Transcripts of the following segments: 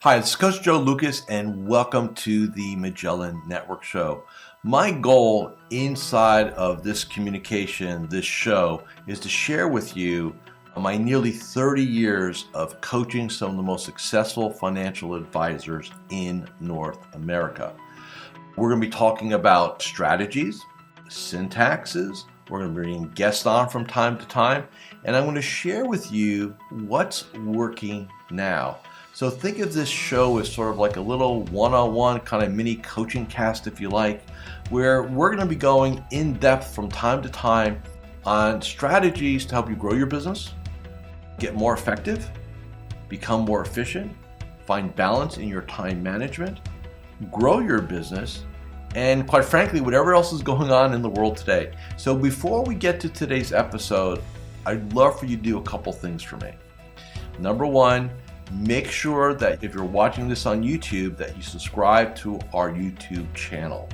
Hi, it's Coach Joe Lucas, and welcome to the Magellan Network Show. My goal inside of this communication, this show, is to share with you my nearly 30 years of coaching some of the most successful financial advisors in North America. We're going to be talking about strategies, syntaxes. We're going to be bringing guests on from time to time, and I'm going to share with you what's working now. So think of this show as sort of like a little one-on-one kind of mini coaching cast, if you like, where we're going to be going in depth from time to time on strategies to help you grow your business, get more effective, become more efficient, find balance in your time management, grow your business, and quite frankly, whatever else is going on in the world today. So before we get to today's episode, I'd love for you to do a couple things for me. Number one, make sure that if you're watching this on YouTube, that you subscribe to our YouTube channel.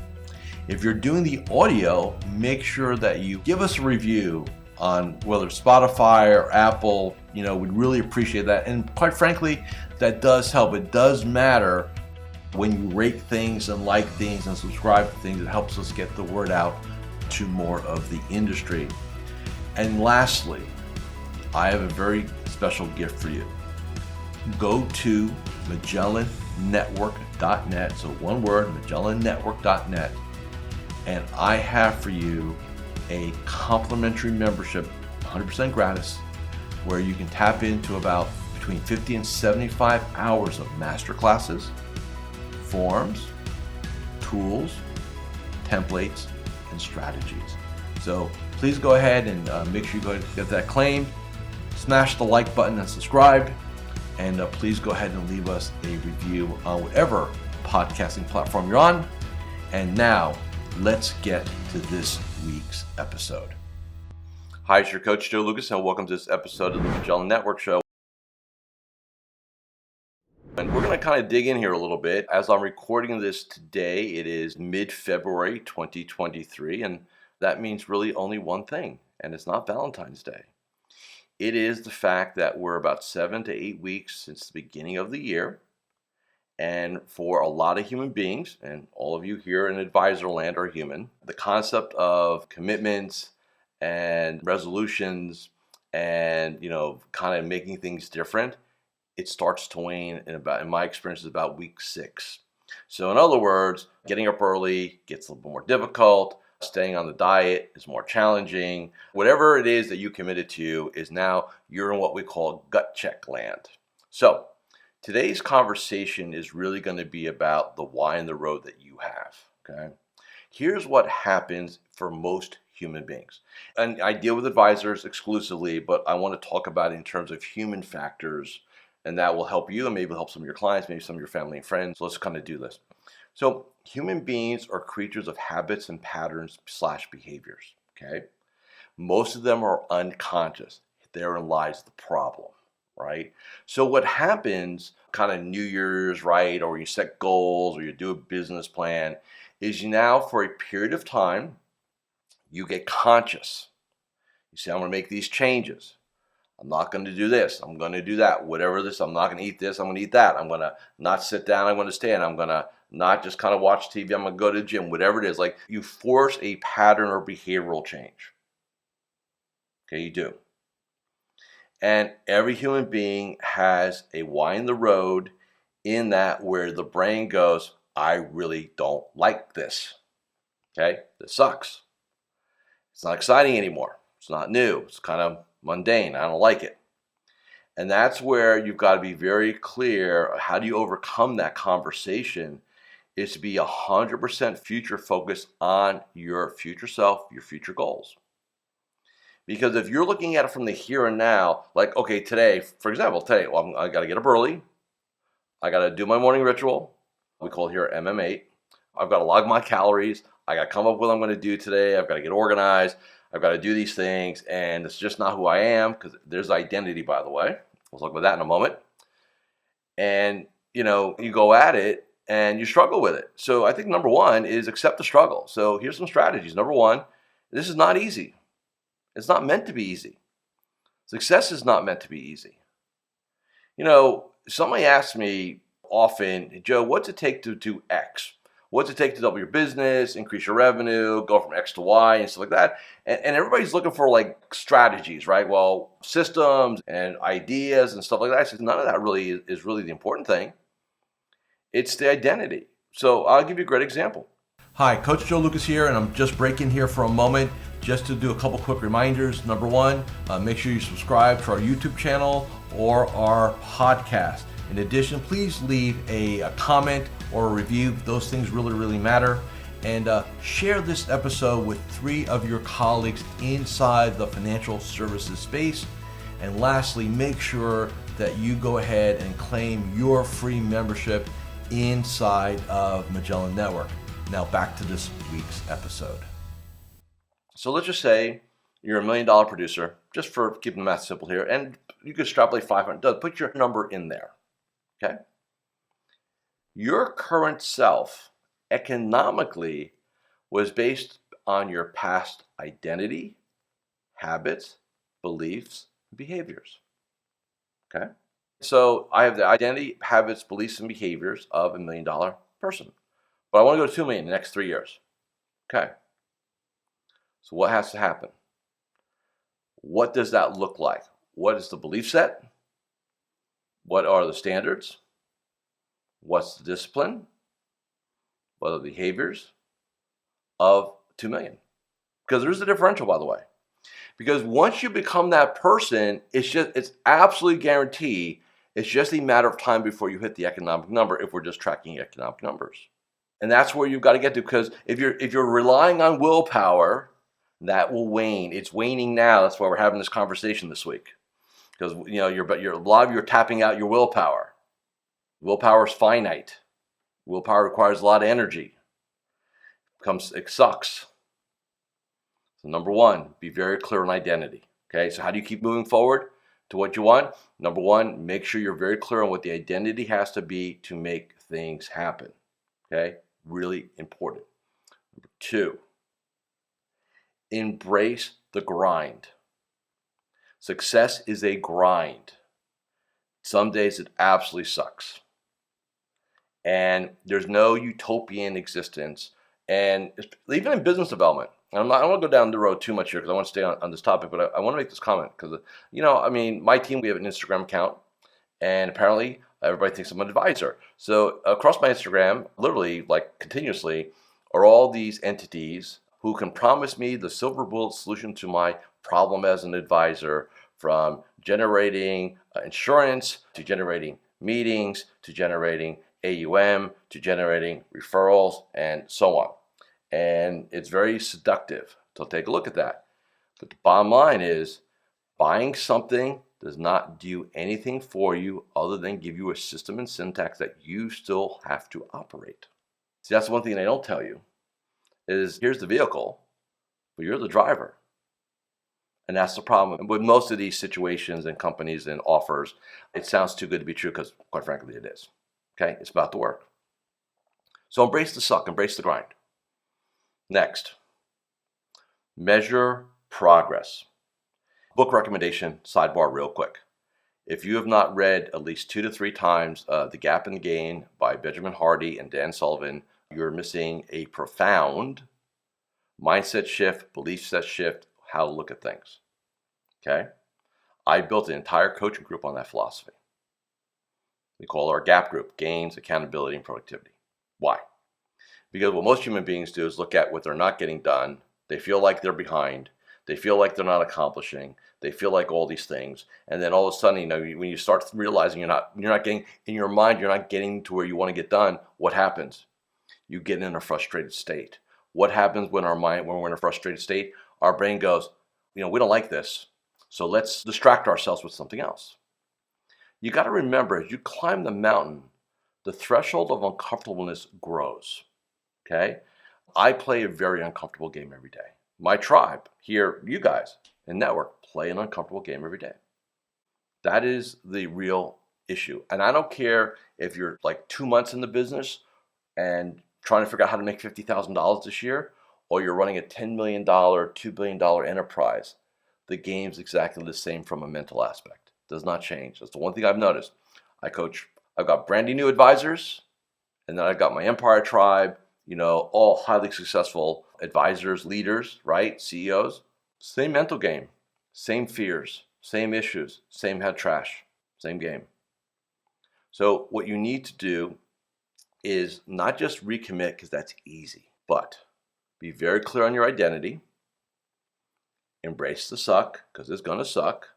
If you're doing the audio, make sure that you give us a review on whether Spotify or Apple. We'd really appreciate that. And quite frankly, that does help. It does matter when you rate things and like things and subscribe to things. It helps us get the word out to more of the industry. And lastly, I have a very special gift for you. Go to MagellanNetwork.net, so one word, MagellanNetwork.net, and I have for you a complimentary membership, 100% gratis, where you can tap into about between 50 and 75 hours of masterclasses, forms, tools, templates, and strategies. So please go ahead and make sure you go get that claimed, smash the like button and subscribe. And please go ahead and leave us a review on whatever podcasting platform you're on. And now, let's get to this week's episode. Hi, it's your coach, Joe Lucas, and welcome to this episode of the Magellan Network Show. And we're going to kind of dig in here a little bit. As I'm recording this today, it is mid-February 2023, and that means really only one thing, and it's not Valentine's Day. It is the fact that we're about 7 to 8 weeks since the beginning of the year. And for a lot of human beings, and all of you here in Advisor Land are human, the concept of commitments and resolutions and, kind of making things different, it starts to wane in my experience, is about week 6. So in other words, getting up early gets a little more difficult. Staying on the diet is more challenging. Whatever it is that you committed to is now you're in what we call gut check land. So today's conversation is really going to be about the why in the road that you have. Okay. Here's what happens for most human beings. And I deal with advisors exclusively, but I want to talk about it in terms of human factors, and that will help you and maybe help some of your clients, maybe some of your family and friends. So let's kind of do this. So human beings are creatures of habits and patterns / behaviors, okay? Most of them are unconscious. Therein lies the problem, right? So what happens kind of New Year's, right, or you set goals or you do a business plan, is you now for a period of time, you get conscious. You say, I'm going to make these changes. I'm not going to do this. I'm going to do that. Whatever this, I'm not going to eat this. I'm going to eat that. I'm going to not sit down. I'm going to stand. I'm going to not just kind of watch TV. I'm going to go to the gym. Whatever it is, like you force a pattern or behavioral change. Okay, you do. And every human being has a why in the road in that where the brain goes, I really don't like this. Okay, this sucks. It's not exciting anymore. It's not new. It's kind of mundane. I don't like it. And that's where you've got to be very clear. How do you overcome that conversation? Is to be 100% future focused on your future self, your future goals. Because if you're looking at it from the here and now, like, okay, today, for example, well, I got to get up early. I got to do my morning ritual. We call it here MM8. I've got to log my calories. I got to come up with what I'm going to do today. I've got to get organized. I've got to do these things. And it's just not who I am, because there's identity, by the way. We'll talk about that in a moment. And, you go at it and you struggle with it. So I think number one is accept the struggle. So here's some strategies. Number one, this is not easy. It's not meant to be easy. Success is not meant to be easy. Somebody asked me often, Joe, what's it take to do X? What's it take to double your business, increase your revenue, go from X to Y and stuff like that? And everybody's looking for like strategies, right? Well, systems and ideas and stuff like that. I said, none of that really is really the important thing. It's the identity. So I'll give you a great example. Hi, Coach Joe Lukacs here, and I'm just breaking here for a moment just to do a couple quick reminders. Number one, make sure you subscribe to our YouTube channel or our podcast. In addition, please leave a comment or a review. Those things really, really matter. And share this episode with 3 of your colleagues inside the financial services space. And lastly, make sure that you go ahead and claim your free membership inside of Magellan Network. Now back to this week's episode. So let's just say you're $1 million producer, just for keeping the math simple here, and you could extrapolate 500. Put your number in there, okay? Your current self economically was based on your past identity, habits, beliefs, behaviors, okay? So I have the identity, habits, beliefs, and behaviors of $1 million person. But I want to go to 2 million in the next 3 years. Okay. So what has to happen? What does that look like? What is the belief set? What are the standards? What's the discipline? What are the behaviors of 2 million? Because there's a differential, by the way. Because once you become that person, it's absolutely guaranteed. It's just a matter of time before you hit the economic number if we're just tracking economic numbers. And that's where you've got to get to, because if you're relying on willpower, that will wane. It's waning now. That's why we're having this conversation this week, because a lot of you are tapping out your willpower. Willpower is finite. Willpower requires a lot of energy. It sucks. So number one, be very clear on identity. Okay, so how do you keep moving forward to what you want? Number one, make sure you're very clear on what the identity has to be to make things happen. Okay. Really important. Number 2, embrace the grind. Success is a grind. Some days it absolutely sucks. And there's no utopian existence. And even in business development, I don't want to go down the road too much here because I want to stay on this topic, but I want to make this comment because, my team, we have an Instagram account, and apparently everybody thinks I'm an advisor. So across my Instagram, literally, like continuously, are all these entities who can promise me the silver bullet solution to my problem as an advisor, from generating insurance to generating meetings to generating AUM to generating referrals and so on. And it's very seductive. So take a look at that. But the bottom line is, buying something does not do anything for you other than give you a system and syntax that you still have to operate. See, that's one thing they don't tell you is, here's the vehicle, but you're the driver. And that's the problem with most of these situations and companies and offers. It sounds too good to be true because, quite frankly, it is. Okay, it's about the work. So embrace the suck, embrace the grind. Next, measure progress. Book recommendation, sidebar real quick. If you have not read at least 2 to 3 times The Gap and the Gain by Benjamin Hardy and Dan Sullivan, you're missing a profound mindset shift, belief set shift, how to look at things. Okay? I built an entire coaching group on that philosophy. We call our GAP group, Gains, Accountability, and Productivity. Why? Because what most human beings do is look at what they're not getting done. They feel like they're behind. They feel like they're not accomplishing. They feel like all these things. And then all of a sudden, when you start realizing you're not getting, in your mind, you're not getting to where you want to get done, what happens? You get in a frustrated state. What happens when when we're in a frustrated state? Our brain goes, we don't like this, so let's distract ourselves with something else. You got to remember, as you climb the mountain, the threshold of uncomfortableness grows. Okay? I play a very uncomfortable game every day. My tribe here, you guys in network, play an uncomfortable game every day. That is the real issue. And I don't care if you're like 2 months in the business and trying to figure out how to make $50,000 this year, or you're running a $10 million, $2 billion enterprise. The game's exactly the same from a mental aspect. Does not change. That's the one thing I've noticed. I coach I've got brand new advisors, and then I've got my Empire Tribe, all highly successful advisors, leaders, right? CEOs. Same mental game, same fears, same issues, same head trash, same game. So what you need to do is not just recommit, because that's easy, but be very clear on your identity. Embrace the suck, because it's going to suck.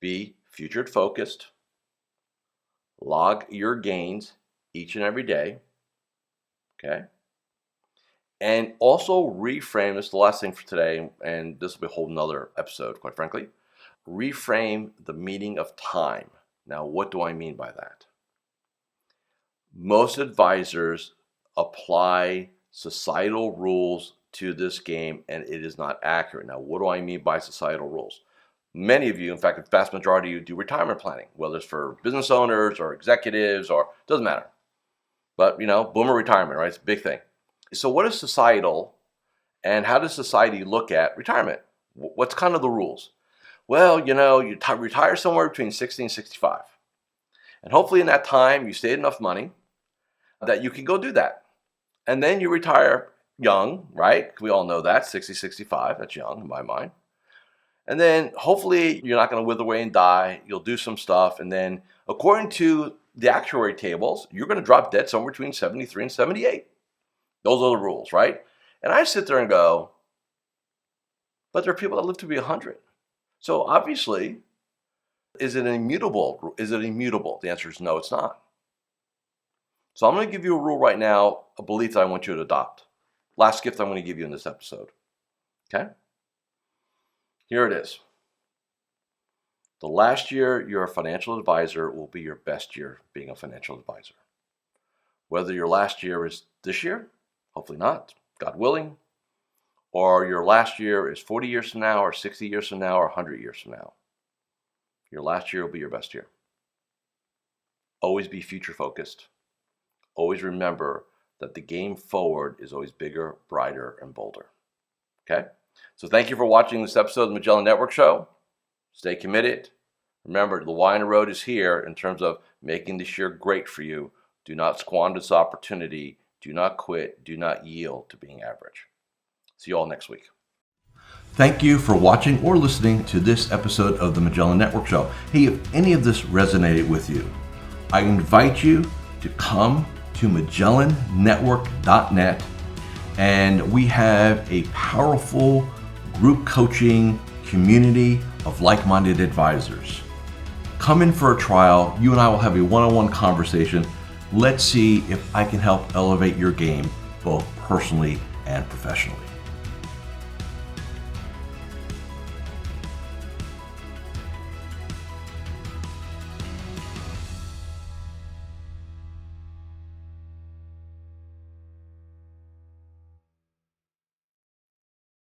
Be future focused. Log your gains each and every day. Okay? And also reframe, this is the last thing for today, and this will be a whole nother episode, quite frankly. Reframe the meaning of time. Now, what do I mean by that? Most advisors apply societal rules to this game, and it is not accurate. Now, what do I mean by societal rules? Many of you, in fact, the vast majority of you, do retirement planning, whether it's for business owners or executives, or doesn't matter. But, boomer retirement, right? It's a big thing. So what is societal, and how does society look at retirement? What's kind of the rules? Well, you retire somewhere between 60 and 65. And hopefully in that time, you saved enough money that you can go do that. And then you retire young, right? We all know that, 60, 65, that's young in my mind. And then hopefully you're not going to wither away and die. You'll do some stuff. And then according to the actuary tables, you're going to drop dead somewhere between 73 and 78. Those are the rules, right? And I sit there and go, but there are people that live to be 100. So obviously, is it immutable? Is it immutable? The answer is no, it's not. So I'm going to give you a rule right now, a belief that I want you to adopt. Last gift I'm going to give you in this episode. Okay? Here it is. The last year you're a financial advisor will be your best year being a financial advisor. Whether your last year is this year, hopefully not, God willing, or your last year is 40 years from now, or 60 years from now, or 100 years from now, your last year will be your best year. Always be future focused. Always remember that the game forward is always bigger, brighter, and bolder. Okay? So thank you for watching this episode of the Magellan Network Show. Stay committed. Remember, the Y in the road is here in terms of making this year great for you. Do not squander this opportunity. Do not quit. Do not yield to being average. See you all next week. Thank you for watching or listening to this episode of the Magellan Network Show. Hey, if any of this resonated with you, I invite you to come to MagellanNetwork.net, and we have a powerful group coaching community of like-minded advisors. Come in for a trial. You and I will have a one-on-one conversation. Let's see if I can help elevate your game, both personally and professionally.